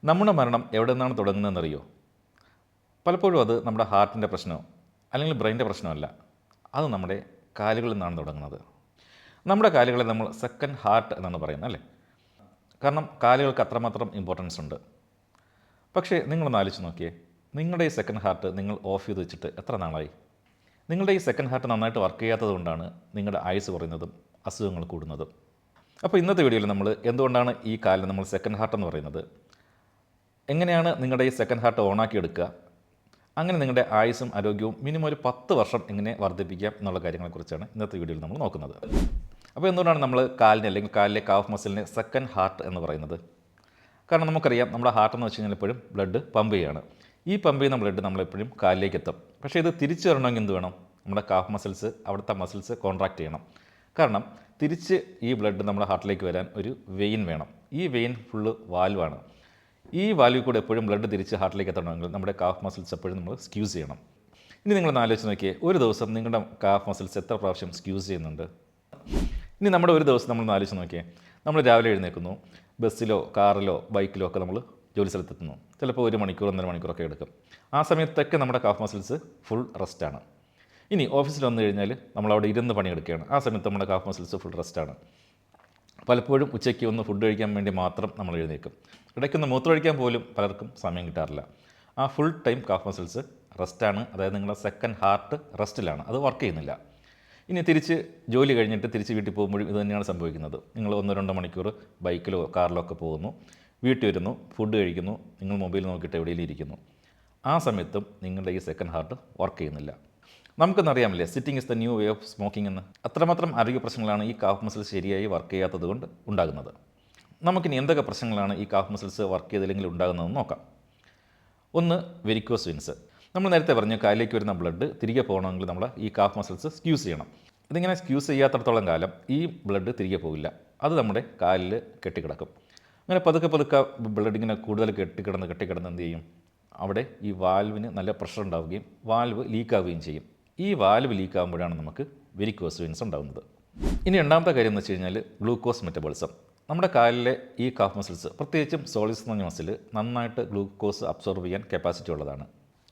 നമ്മുടെ മരണം എവിടെ നിന്നാണ് തുടങ്ങുന്നതെന്നറിയോ? പലപ്പോഴും അത് നമ്മുടെ ഹാർട്ടിൻ്റെ പ്രശ്നമോ അല്ലെങ്കിൽ ബ്രെയിൻ്റെ പ്രശ്നമല്ല. അത് നമ്മുടെ കാലുകളിൽ നിന്നാണ് തുടങ്ങുന്നത്. നമ്മുടെ കാലുകളെ നമ്മൾ സെക്കൻഡ് ഹാർട്ട് എന്നാണ് പറയുന്നത്, അല്ലേ? കാരണം കാലുകൾക്ക് അത്രമാത്രം ഇമ്പോർട്ടൻസ് ഉണ്ട്. പക്ഷേ നിങ്ങളൊന്ന് ആലോചിച്ച് നോക്കിയേ, നിങ്ങളുടെ ഈ സെക്കൻഡ് ഹാർട്ട് നിങ്ങൾ ഓഫ് ചെയ്ത് വെച്ചിട്ട് എത്ര നാളായി? നിങ്ങളുടെ ഈ സെക്കൻഡ് ഹാർട്ട് നന്നായിട്ട് വർക്ക് ചെയ്യാത്തത് കൊണ്ടാണ് നിങ്ങളുടെ ആയുസ് കുറയുന്നതും അസുഖങ്ങൾ കൂടുന്നതും. അപ്പോൾ ഇന്നത്തെ വീഡിയോയിൽ നമ്മൾ എന്തുകൊണ്ടാണ് ഈ കാലിന് നമ്മൾ സെക്കൻഡ് ഹാർട്ട് എന്ന് പറയുന്നത്, എങ്ങനെയാണ് നിങ്ങളുടെ ഈ സെക്കൻഡ് ഹാർട്ട് ഓണാക്കി എടുക്കുക, അങ്ങനെ നിങ്ങളുടെ ആയുസ്സും ആരോഗ്യവും മിനിമം ഒരു 10 വർഷം എങ്ങനെ വർദ്ധിപ്പിക്കാം എന്നുള്ള കാര്യങ്ങളെക്കുറിച്ചാണ് ഇന്നത്തെ വീഡിയോയിൽ നമ്മൾ നോക്കുന്നത്. അപ്പോൾ എന്തുകൊണ്ടാണ് നമ്മൾ കാലിനെ അല്ലെങ്കിൽ കാലിലെ കാഫ് മസിലിനെ സെക്കൻഡ് ഹാർട്ട് എന്ന് പറയുന്നത്? കാരണം നമുക്കറിയാം, നമ്മുടെ ഹാർട്ട് എന്ന് വെച്ച് കഴിഞ്ഞാൽ എപ്പോഴും ബ്ലഡ് പമ്പ് ചെയ്യുകയാണ്. ഈ പമ്പ് ചെയ്യുന്ന ബ്ലഡ് നമ്മളെപ്പോഴും കാലിലേക്ക് എത്തും. പക്ഷേ ഇത് തിരിച്ചു വരണമെങ്കിൽ എന്ത് വേണം? നമ്മുടെ കാഫ് മസിൽസ്, അവിടുത്തെ മസിൽസ് കോൺട്രാക്ട് ചെയ്യണം. കാരണം തിരിച്ച് ഈ ബ്ലഡ് നമ്മുടെ ഹാർട്ടിലേക്ക് വരാൻ ഒരു വെയിൻ വേണം. ഈ വെയിൻ ഫുള്ള് വാൽവാണ്. ഈ വാൽവിൽ കൂടെ എപ്പോഴും ബ്ലഡ് തിരിച്ച് ഹാർട്ടിലേക്ക് എത്തണമെങ്കിൽ നമ്മുടെ കാഫ് മസിൽസ് എപ്പോഴും നമ്മൾ സ്ക്യൂസ് ചെയ്യണം. ഇനി നിങ്ങളൊന്ന് ആലോചിച്ച് നോക്കിയേ, ഒരു ദിവസം നിങ്ങളുടെ കാഫ് മസിൽസ് എത്ര പ്രാവശ്യം സ്ക്യൂസ് ചെയ്യുന്നുണ്ട്? ഇനി നമ്മുടെ ഒരു ദിവസം നമ്മളൊന്ന് ആലോചിച്ച് നോക്കിയേ, നമ്മൾ രാവിലെ എഴുന്നേൽക്കുന്നു, ബസ്സിലോ കാറിലോ ബൈക്കിലോ ഒക്കെ നമ്മൾ ജോലി സ്ഥലത്തെത്തുന്നു. ചിലപ്പോൾ 1 മണിക്കൂർ 1.5 മണിക്കൂറൊക്കെ എടുക്കും. ആ സമയത്തൊക്കെ നമ്മുടെ കാഫ് മസിൽസ് ഫുൾ റെസ്റ്റാണ്. ഇനി ഓഫീസിൽ വന്നു കഴിഞ്ഞാൽ നമ്മളവിടെ ഇരുന്ന് പണിയെടുക്കുകയാണ്. ആ സമയത്ത് നമ്മുടെ കാഫ് മസിൽസ് ഫുൾ റെസ്റ്റാണ്. പലപ്പോഴും ഉച്ചയ്ക്ക് ഒന്ന് ഫുഡ് കഴിക്കാൻ വേണ്ടി മാത്രം നമ്മൾ എഴുന്നേൽക്കും. ഇടയ്ക്കൊന്ന് മൂത്രമൊഴിക്കാൻ പോലും പലർക്കും സമയം കിട്ടാറില്ല. ആ ഫുൾ ടൈം കാഫ് മസിൽസ് റെസ്റ്റാണ്. അതായത് നിങ്ങളുടെ സെക്കൻഡ് ഹാർട്ട് റെസ്റ്റിലാണ്, അത് വർക്ക് ചെയ്യുന്നില്ല. ഇനി തിരിച്ച് ജോലി കഴിഞ്ഞിട്ട് തിരിച്ച് വീട്ടിൽ പോകുമ്പോഴും ഇത് തന്നെയാണ് സംഭവിക്കുന്നത്. നിങ്ങൾ 1-2 മണിക്കൂർ ബൈക്കിലോ കാറിലോ ഒക്കെ പോകുന്നു, വീട്ടിൽ വരുന്നു, ഫുഡ് കഴിക്കുന്നു, നിങ്ങൾ മൊബൈൽ നോക്കിയിട്ട് എവിടെയെങ്കിലും ഇരിക്കുന്നു. ആ സമയത്തും നിങ്ങളുടെ ഈ സെക്കൻഡ് ഹാർട്ട് വർക്ക് ചെയ്യുന്നില്ല. നമുക്കെന്നറിയാമല്ലേ, sitting is the new way of smoking എന്ന്. അത്രമാത്രം ആരോഗ്യ പ്രശ്നങ്ങളാണ് ഈ കാഫ് മസിൽസ് ശരിയായി വർക്ക് ചെയ്യാത്തത് കൊണ്ട് ഉണ്ടാകുന്നത്. നമുക്കിനി എന്തൊക്കെ പ്രശ്നങ്ങളാണ് ഈ കാഫ് മസിൽസ് വർക്ക് ചെയ്തില്ലെങ്കിൽ ഉണ്ടാകുന്നതെന്ന് നോക്കാം. ഒന്ന്, വെരിക്കോസ് വെയിൻസ്. നമ്മൾ നേരത്തെ പറഞ്ഞു, കാലിലേക്ക് വരുന്ന ബ്ലഡ് തിരികെ പോകണമെങ്കിൽ നമ്മൾ ഈ കാഫ് മസിൽസ് സ്ക്യൂസ് ചെയ്യണം. ഇതിങ്ങനെ സ്ക്യൂസ് ചെയ്യാത്തടത്തോളം കാലം ഈ ബ്ലഡ് തിരികെ പോകില്ല. അത് നമ്മുടെ കാലിൽ കെട്ടിക്കിടക്കും. അങ്ങനെ പതുക്കെ പതുക്കെ ബ്ലഡ് ഇങ്ങനെ കൂടുതൽ കെട്ടിക്കിടന്ന് എന്ത് ചെയ്യും? അവിടെ ഈ വാൽവിന് നല്ല പ്രഷർ ഉണ്ടാവുകയും വാൽവ് ലീക്കാവുകയും ചെയ്യും. ഈ വാൽവ് ലീക്കാകുമ്പോഴാണ് നമുക്ക് വെരിക്കോസ് വെയിൻസ് ഉണ്ടാകുന്നത്. ഇനി രണ്ടാമത്തെ കാര്യം എന്ന് വെച്ച് കഴിഞ്ഞാൽ ഗ്ലൂക്കോസ് മെറ്റബോളിസം. നമ്മുടെ കാലിലെ ഈ കാഫ് മസിൽസ്, പ്രത്യേകിച്ചും സോളിസ് എന്ന് പറഞ്ഞ മസിൽ, നന്നായിട്ട് ഗ്ലൂക്കോസ് അബ്സോർബ് ചെയ്യാൻ കപ്പാസിറ്റി ഉള്ളതാണ്.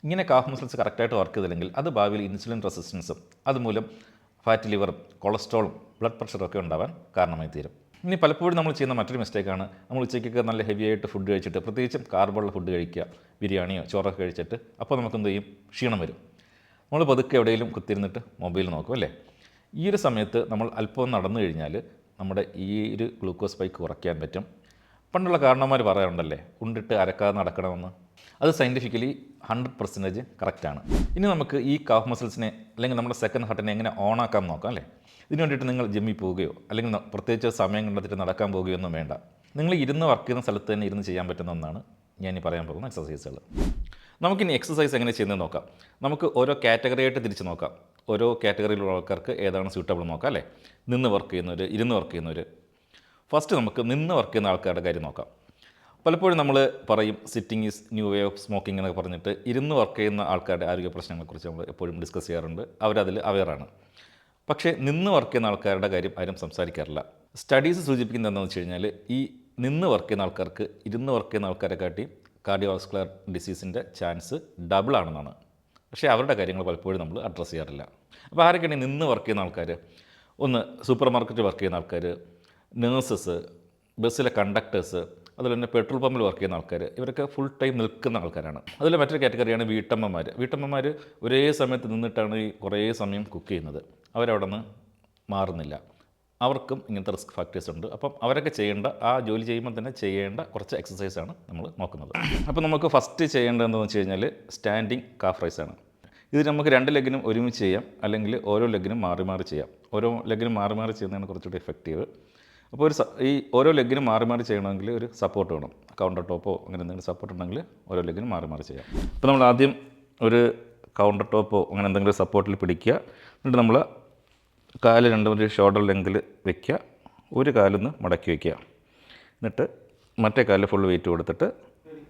ഇങ്ങനെ കാഫ് മസിൽസ് കറക്റ്റായിട്ട് വർക്ക് ചെയ്തില്ലെങ്കിൽ അത് ഭാവിയിൽ ഇൻസുലിൻ റെസിസ്റ്റൻസും അതുമൂലം ഫാറ്റ് ലിവറും കൊളസ്ട്രോളും ബ്ലഡ് പ്രഷറൊക്കെ ഉണ്ടാവാൻ കാരണമായി തീരും. ഇനി പലപ്പോഴും നമ്മൾ ചെയ്യുന്ന മറ്റൊരു മിസ്റ്റേക്കാണ്, നമ്മൾ ഉച്ചയ്ക്കൊക്കെ നല്ല ഹെവി ആയിട്ട് ഫുഡ് കഴിച്ചിട്ട്, പ്രത്യേകിച്ചും കാർബുള്ള ഫുഡ് കഴിക്കുക, ബിരിയാണിയോ ചോറൊക്കെ കഴിച്ചിട്ട്, അപ്പോൾ നമുക്ക് എന്ത് ചെയ്യും? ക്ഷീണം വരും. നമ്മൾ പതുക്കെ എവിടെയെങ്കിലും കുത്തിരുന്നിട്ട് മൊബൈൽ നോക്കും, അല്ലേ? ഈ ഒരു സമയത്ത് നമ്മൾ അല്പം നടന്നു കഴിഞ്ഞാൽ നമ്മുടെ ഈ ഒരു ഗ്ലൂക്കോസ് സ്പൈക്ക് കുറയ്ക്കാൻ പറ്റും. പണ്ടുള്ള കാരണവന്മാർ പറയാറുണ്ടല്ലേ, ഉണ്ടിട്ട് അരക്കാതെ നടക്കണമെന്ന്. അത് സയൻറ്റിഫിക്കലി 100% കറക്റ്റാണ്. ഇനി നമുക്ക് ഈ കാഫ് മസിൽസിനെ അല്ലെങ്കിൽ നമ്മുടെ സെക്കൻഡ് ഹാർട്ടിനെ എങ്ങനെ ഓണാക്കാൻ നോക്കാം, അല്ലേ? ഇതിന് വേണ്ടിയിട്ട് നിങ്ങൾ ജിമ്മിൽ പോവുകയോ അല്ലെങ്കിൽ പ്രത്യേകിച്ച് സമയം കണ്ടെത്തിയിട്ട് നടക്കാൻ പോവുകയോ ഒന്നും വേണ്ട. നിങ്ങൾ ഇരുന്ന് വർക്ക് ചെയ്യുന്ന സ്ഥലത്ത് തന്നെ ഇരുന്ന് ചെയ്യാൻ പറ്റുന്ന ഒന്നാണ് ഞാൻ ഈ പറയാൻ പോകുന്ന എക്സസൈസുകൾ. നമുക്കിനി എക്സസൈസ് എങ്ങനെ ചെയ്യുന്നത് നോക്കാം. നമുക്ക് ഓരോ കാറ്റഗറി ആയിട്ട് തിരിച്ച് നോക്കാം. ഓരോ കാറ്റഗറിയിലുള്ള ആൾക്കാർക്ക് ഏതാണ് സ്യൂട്ടബിൾ നോക്കാം, അല്ലേ? നിന്ന് വർക്ക് ചെയ്യുന്നവർ, ഇരുന്ന് വർക്ക് ചെയ്യുന്നവർ. ഫസ്റ്റ് നമുക്ക് നിന്ന് വർക്ക് ചെയ്യുന്ന ആൾക്കാരുടെ കാര്യം നോക്കാം. പലപ്പോഴും നമ്മൾ പറയും sitting is new way of smoking എന്നൊക്കെ പറഞ്ഞിട്ട് ഇരുന്ന് വർക്ക് ചെയ്യുന്ന ആൾക്കാരുടെ ആരോഗ്യ പ്രശ്നങ്ങളെക്കുറിച്ച് നമ്മൾ എപ്പോഴും ഡിസ്കസ് ചെയ്യാറുണ്ട്. അവരതിൽ അവെയറാണ്. പക്ഷേ നിന്ന് വർക്ക് ചെയ്യുന്ന ആൾക്കാരുടെ കാര്യം ആരും സംസാരിക്കാറില്ല. സ്റ്റഡീസ് സൂചിപ്പിക്കുന്നത് എന്താണെന്ന് വെച്ച് കഴിഞ്ഞാൽ, ഈ നിന്ന് വർക്ക് ചെയ്യുന്ന ആൾക്കാർക്ക് ഇരുന്ന് വർക്ക് ചെയ്യുന്ന ആൾക്കാരെ കാട്ടി കാർഡിയോവാസ്കുലർ ഡിസീസിൻ്റെ ചാൻസ് ഡബിൾ ആണെന്നാണ്. പക്ഷേ അവരുടെ കാര്യങ്ങൾ പലപ്പോഴും നമ്മൾ അഡ്രസ്സ് ചെയ്യാറില്ല. അപ്പോൾ ആരൊക്കെയാണ് നിന്ന് വർക്ക് ചെയ്യുന്ന ആൾക്കാർ? ഒന്ന്, സൂപ്പർ മാർക്കറ്റിൽ വർക്ക് ചെയ്യുന്ന ആൾക്കാർ, നേഴ്സസ്, ബസ്സിലെ കണ്ടക്ടേഴ്സ്, അതുപോലെ തന്നെ പെട്രോൾ പമ്പിൽ വർക്ക് ചെയ്യുന്ന ആൾക്കാർ. ഇവരൊക്കെ ഫുൾ ടൈം നിൽക്കുന്ന ആൾക്കാരാണ്. അതിൽ മറ്റൊരു കാറ്റഗറിയാണ് വീട്ടമ്മമാർ. വീട്ടമ്മമാർ ഒരേ സമയത്ത് നിന്നിട്ടാണ് ഈ കുറേ സമയം കുക്ക് ചെയ്യുന്നത്. അവരവിടെ നിന്ന് മാറുന്നില്ല. അവർക്കും ഇങ്ങനത്തെ റിസ്ക് ഫാക്ടേഴ്സ് ഉണ്ട്. അപ്പം അവരൊക്കെ ചെയ്യേണ്ട, ആ ജോലി ചെയ്യുമ്പോൾ തന്നെ ചെയ്യേണ്ട കുറച്ച് എക്സസൈസാണ് നമ്മൾ നോക്കുന്നത്. അപ്പോൾ നമുക്ക് ഫസ്റ്റ് ചെയ്യേണ്ടത് എന്താണെന്ന് വെച്ച് കഴിഞ്ഞാൽ സ്റ്റാൻഡിങ് കാഫ് റൈസ് ആണ്. ഇത് നമുക്ക് 2 ലെഗിനും ഒരുമിച്ച് ചെയ്യാം, അല്ലെങ്കിൽ ഓരോ ലെഗിനും മാറി മാറി ചെയ്യാം. ഓരോ ലെഗിനും മാറി മാറി ചെയ്യുന്നതാണ് കുറച്ചുകൂടി എഫക്റ്റീവ്. അപ്പോൾ ഈ ഓരോ ലെഗിനും മാറി മാറി ചെയ്യണമെങ്കിൽ ഒരു സപ്പോർട്ട് വേണം. കൗണ്ടർ ടോപ്പോ അങ്ങനെ എന്തെങ്കിലും സപ്പോർട്ട് ഉണ്ടെങ്കിൽ ഓരോ ലെഗിനും മാറി മാറി ചെയ്യാം. അപ്പോൾ നമ്മൾ ആദ്യം ഒരു കൗണ്ടർ ടോപ്പോ അങ്ങനെ എന്തെങ്കിലും സപ്പോർട്ടിൽ പിടിക്കുക. എന്നിട്ട് നമ്മൾ കാല് ഒരു ഷോൾഡർ ലെങ്തിൽ വയ്ക്കുക. ഒരു കാലൊന്ന് മടക്കി വയ്ക്കുക. എന്നിട്ട് മറ്റേ കാലിൽ ഫുൾ വെയിറ്റ് കൊടുത്തിട്ട്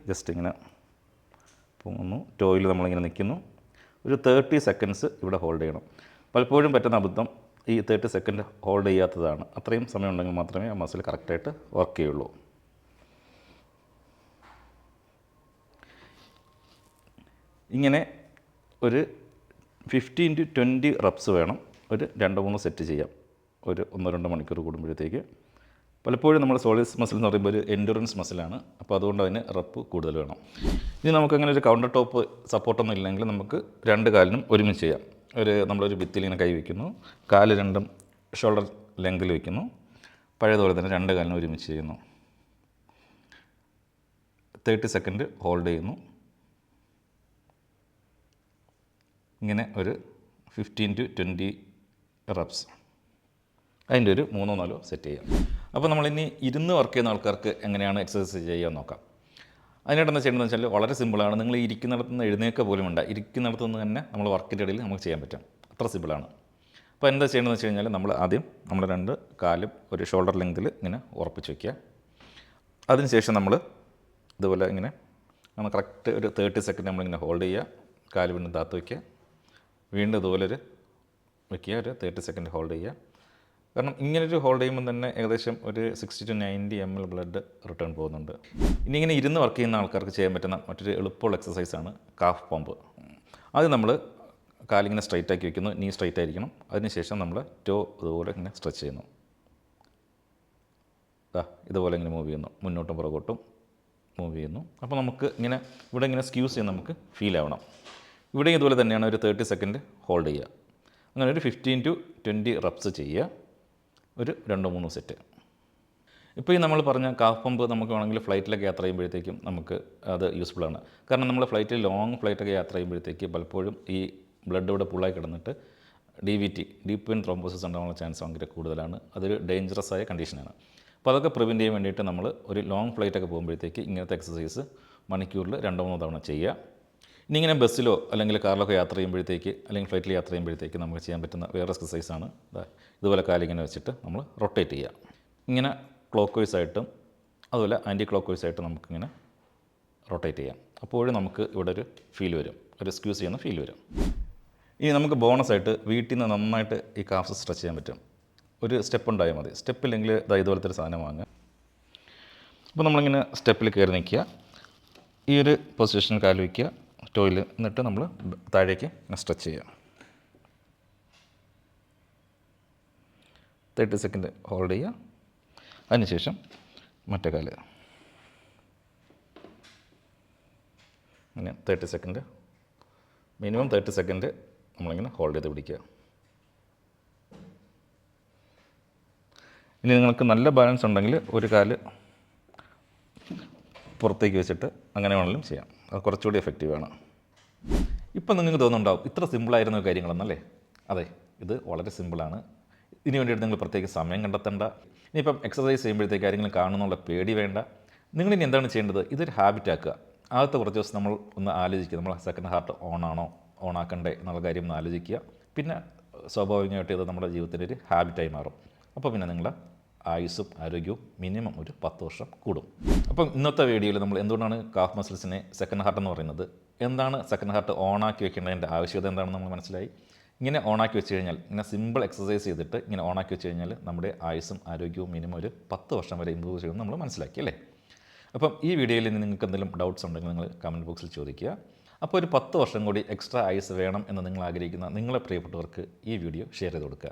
ജസ്റ്റ് ഇങ്ങനെ പൊങ്ങുന്നു. ടോയിൽ നമ്മളിങ്ങനെ നിൽക്കുന്നു. ഒരു 30 സെക്കൻഡ്സ് ഇവിടെ ഹോൾഡ് ചെയ്യണം. പലപ്പോഴും പറ്റുന്ന അബദ്ധം ഈ 30 സെക്കൻഡ് ഹോൾഡ് ചെയ്യാത്തതാണ്. അത്രയും സമയം ഉണ്ടെങ്കിൽ മാത്രമേ ആ മസിൽ കറക്റ്റായിട്ട് വർക്ക് ചെയ്യുള്ളൂ. ഇങ്ങനെ ഒരു 15 to 20 റെപ്സ് വേണം. ഒരു 2-3 സെറ്റ് ചെയ്യാം ഒരു 1-2 മണിക്കൂർ കൂടുമ്പോഴത്തേക്ക്. പലപ്പോഴും നമ്മൾ സോളിഡ് മസിൽ എന്ന് പറയുമ്പോൾ ഒരു എൻഡുറൻസ് മസിലാണ്, അപ്പോൾ അതുകൊണ്ട് അതിന് റെപ്പ് കൂടുതൽ വേണം. ഇനി നമുക്കങ്ങനെ ഒരു കൗണ്ടർ ടോപ്പ് സപ്പോർട്ടൊന്നും ഇല്ലെങ്കിൽ നമുക്ക് 2 കാലിനും ഒരുമിച്ച് ചെയ്യാം. നമ്മളൊരു ഭിത്തിയിൽ ഇങ്ങനെ കൈ വയ്ക്കുന്നു, കാല് രണ്ടും ഷോൾഡർ ലെങ്തിൽ വയ്ക്കുന്നു, പഴയതുപോലെ തന്നെ 2 കാലിനും ഒരുമിച്ച് ചെയ്യുന്നു. 30 സെക്കൻഡ് ഹോൾഡ് ചെയ്യുന്നു. ഇങ്ങനെ ഒരു 15 to 20 റെപ്സ്, അതിൻ്റെ ഒരു 3-4 സെറ്റ് ചെയ്യാം. അപ്പോൾ നമ്മളിനി ഇരുന്ന് വർക്ക് ചെയ്യുന്ന ആൾക്കാർക്ക് എങ്ങനെയാണ് എക്സസൈസ് ചെയ്യാൻ നോക്കാം. അതിനായിട്ടെന്താ ചെയ്യേണ്ടതെന്ന് വെച്ചാൽ വളരെ സിമ്പിളാണ്. നിങ്ങൾ ഇരിക്കുന്നിടത്ത് നിന്ന് എഴുന്നേൽക്കുക പോലും ഉണ്ട്, ഇരിക്കുന്നിടത്ത് നിന്ന് തന്നെ നമ്മൾ വർക്കിൻ്റെ ഇടയിൽ നമുക്ക് ചെയ്യാൻ പറ്റും. അത്ര സിമ്പിളാണ്. അപ്പോൾ എന്താ ചെയ്യേണ്ടതെന്ന് വെച്ച് കഴിഞ്ഞാൽ നമ്മൾ ആദ്യം നമ്മുടെ 2 കാലും ഒരു ഷോൾഡർ ലെങ്തിൽ ഇങ്ങനെ ഉറപ്പിച്ച് വയ്ക്കുക. അതിനുശേഷം നമ്മൾ ഇതുപോലെ ഇങ്ങനെ നമ്മൾ കറക്റ്റ് ഒരു 30 സെക്കൻഡ് നമ്മളിങ്ങനെ ഹോൾഡ് ചെയ്യുക, കാല് വീണ്ടും താത്ത് വയ്ക്കുക, വീണ്ടും ഇതുപോലെ വയ്ക്കുക, ഒരു 30 സെക്കൻഡ് ഹോൾഡ് ചെയ്യുക. കാരണം ഇങ്ങനൊരു ഹോൾഡ് ചെയ്യുമ്പോൾ തന്നെ ഏകദേശം ഒരു 60 to 90 ml ബ്ലഡ് റിട്ടേൺ പോകുന്നുണ്ട്. ഇനി ഇങ്ങനെ ഇരുന്ന് വർക്ക് ചെയ്യുന്ന ആൾക്കാർക്ക് ചെയ്യാൻ പറ്റുന്ന മറ്റൊരു എളുപ്പമുള്ള എക്സസൈസാണ് കാഫ് പമ്പ്. ആദ്യം നമ്മൾ കാലിങ്ങനെ സ്ട്രൈറ്റ് ആക്കി വയ്ക്കുന്നു, നീ സ്ട്രൈറ്റ് ആയിരിക്കണം. അതിനുശേഷം നമ്മൾ ടോ ഇതുപോലെ ഇങ്ങനെ സ്ട്രെച്ച് ചെയ്യുന്നു, ഇതുപോലെ ഇങ്ങനെ മൂവ് ചെയ്യുന്നു, മുന്നോട്ടും പുറകോട്ടും മൂവ് ചെയ്യുന്നു. അപ്പോൾ നമുക്ക് ഇങ്ങനെ ഇവിടെ ഇങ്ങനെ സ്ക്യൂസ് ചെയ്യാൻ നമുക്ക് ഫീൽ ആവണം. ഇവിടെ ഇതുപോലെ തന്നെയാണ് ഒരു 30 സെക്കൻഡ് ഹോൾഡ് ചെയ്യുക. അങ്ങനെ ഒരു 15 to 20 റെപ്സ് ചെയ്യുക, ഒരു 2-3 സെറ്റ്. ഇപ്പോൾ ഈ നമ്മൾ പറഞ്ഞ കാഫ് പമ്പ് നമുക്ക് വേണമെങ്കിൽ ഫ്ലൈറ്റിലൊക്കെ യാത്ര ചെയ്യുമ്പോഴത്തേക്കും നമുക്ക് അത് യൂസ്ഫുള്ളാണ്. കാരണം നമ്മൾ ഫ്ലൈറ്റിൽ ലോങ് ഫ്ലൈറ്റൊക്കെ യാത്ര ചെയ്യുമ്പോഴത്തേക്ക് പലപ്പോഴും ഈ ബ്ലഡ് ഇവിടെ പുള്ളായി കിടന്നിട്ട് DVT, ഡീപ്പ് വെയിൻ ത്രോംബോസിസ് ഉണ്ടാകാനുള്ള ചാൻസ് ഭയങ്കര കൂടുതലാണ്. അതൊരു ഡേഞ്ചറസ് ആയ കണ്ടീഷനാണ്. അപ്പോൾ അതൊക്കെ പ്രിവെൻറ്റ് ചെയ്യാൻ വേണ്ടിയിട്ട് നമ്മൾ ഒരു ലോങ് ഫ്ലൈറ്റൊക്കെ പോകുമ്പോഴത്തേക്ക് ഇങ്ങനത്തെ എക്സസൈസ് മണിക്കൂറിൽ 2-3 തവണ ചെയ്യുക. ഇനി ഇങ്ങനെ ബസ്സിലോ അല്ലെങ്കിൽ കാറിലൊക്കെ യാത്ര ചെയ്യുമ്പോഴത്തേക്ക് അല്ലെങ്കിൽ ഫ്ലൈറ്റിൽ യാത്ര ചെയ്യുമ്പോഴത്തേക്ക് നമുക്ക് ചെയ്യാൻ പറ്റുന്ന വേറെ എക്സസൈസാണ് ഇതുപോലെ കാലിങ്ങനെ വെച്ചിട്ട് നമ്മൾ റൊട്ടേറ്റ് ചെയ്യുക. ഇങ്ങനെ ക്ലോക്ക് വൈസ് ആയിട്ടും അതുപോലെ ആൻറ്റി ക്ലോക്ക് വൈസ് ആയിട്ടും നമുക്കിങ്ങനെ റൊട്ടേറ്റ് ചെയ്യാം. അപ്പോഴും നമുക്ക് ഇവിടെ ഒരു ഫീൽ വരും, ഒരു സ്ക്യൂസ് ചെയ്യുന്ന ഫീൽ വരും. ഇനി നമുക്ക് ബോണസായിട്ട് വീട്ടിൽ നിന്ന് നന്നായിട്ട് ഈ കാഫ്സ് സ്ട്രെച്ച് ചെയ്യാൻ പറ്റും. ഒരു സ്റ്റെപ്പ് ഉണ്ടായാൽ മതി. സ്റ്റെപ്പില്ലെങ്കിൽ ഇതുപോലത്തെ ഒരു സാധനം വാങ്ങുക. അപ്പോൾ നമ്മളിങ്ങനെ സ്റ്റെപ്പിൽ കയറി നിൽക്കുക, ഈ ഒരു പൊസിഷൻ കാല് വയ്ക്കുക, ടോയിൽ, എന്നിട്ട് നമ്മൾ താഴേക്ക് സ്ട്രെച്ച് ചെയ്യുക. 30 സെക്കൻഡ് ഹോൾഡ് ചെയ്യുക. അതിനുശേഷം മറ്റേ കാല് ഇങ്ങനെ 30 സെക്കൻഡ്, മിനിമം 30 സെക്കൻഡ് നമ്മളിങ്ങനെ ഹോൾഡ് ചെയ്ത് പിടിക്കുക. ഇനി നിങ്ങൾക്ക് നല്ല ബാലൻസ് ഉണ്ടെങ്കിൽ ഒരു കാല് പുറത്തേക്ക് വെച്ചിട്ട് അങ്ങനെ വേണമെങ്കിലും ചെയ്യാം. അത് കുറച്ചുകൂടി എഫക്റ്റീവാണ്. ഇപ്പം നിങ്ങൾക്ക് തോന്നുന്നുണ്ടാവും ഇത്ര സിമ്പിളായിരുന്ന കാര്യങ്ങളെന്നല്ലേ? അതെ, ഇത് വളരെ സിമ്പിളാണ്. ഇതിന് വേണ്ടിയിട്ട് നിങ്ങൾ പ്രത്യേക സമയം കണ്ടെത്തേണ്ട. ഇനിയിപ്പം എക്സസൈസ് ചെയ്യുമ്പോഴത്തേക്ക് ആരെങ്കിലും കാണുന്നുള്ള പേടി വേണ്ട. നിങ്ങളിനി എന്താണ് ചെയ്യേണ്ടത്? ഇതൊരു ഹാബിറ്റ് ആക്കുക. ആദ്യത്തെ കുറച്ച് ദിവസം നമ്മൾ ഒന്ന് ആലോചിക്കുക, നമ്മൾ സെക്കൻഡ് ഹാർട്ട് ഓൺ ആക്കണ്ടേ എന്നുള്ള കാര്യം ഒന്ന് ആലോചിക്കുക. പിന്നെ സ്വാഭാവികമായിട്ട് ഇത് നമ്മുടെ ജീവിതത്തിൻ്റെ ഒരു ഹാബിറ്റായി മാറും. അപ്പോൾ പിന്നെ നിങ്ങളുടെ ആയുസ്സും ആരോഗ്യവും മിനിമം ഒരു 10 വർഷം കൂടും. അപ്പം ഇന്നത്തെ വീഡിയോയിൽ നമ്മൾ എന്തുകൊണ്ടാണ് കാഫ് മസിൽസിനെ സെക്കൻഡ് ഹാർട്ട് എന്ന് പറയുന്നത്, എന്താണ് സെക്കൻഡ് ഹാർട്ട് ഓണാക്കി വെക്കേണ്ടതിൻ്റെ ആവശ്യകത എന്താണെന്ന് നമ്മൾ മനസ്സിലായി. ഇങ്ങനെ ഓണാക്കി വെച്ച് കഴിഞ്ഞാൽ, ഇങ്ങനെ സിമ്പിൾ എക്സസൈസ് ചെയ്തിട്ട് ഇങ്ങനെ ഓണാക്കി വെച്ച് കഴിഞ്ഞാൽ നമ്മുടെ ആയുസ്സും ആരോഗ്യവും മിനിമം ഒരു 10 വർഷം വരെ ഇമ്പ്രൂവ് ചെയ്യുമെന്ന് നമ്മൾ മനസ്സിലാക്കി അല്ലേ? അപ്പം ഈ വീഡിയോയിൽ നിങ്ങൾക്ക് എന്തെങ്കിലും ഡൗട്ട്സ് ഉണ്ടെങ്കിൽ നിങ്ങൾ കമൻറ്റ് ബോക്സിൽ ചോദിക്കുക. അപ്പോൾ ഒരു 10 വർഷം കൂടി എക്സ്ട്രാ ആയുസ് വേണം എന്ന് നിങ്ങൾ ആഗ്രഹിക്കുന്ന നിങ്ങളെ പ്രിയപ്പെട്ടവർക്ക് ഈ വീഡിയോ ഷെയർ ചെയ്ത് കൊടുക്കുക.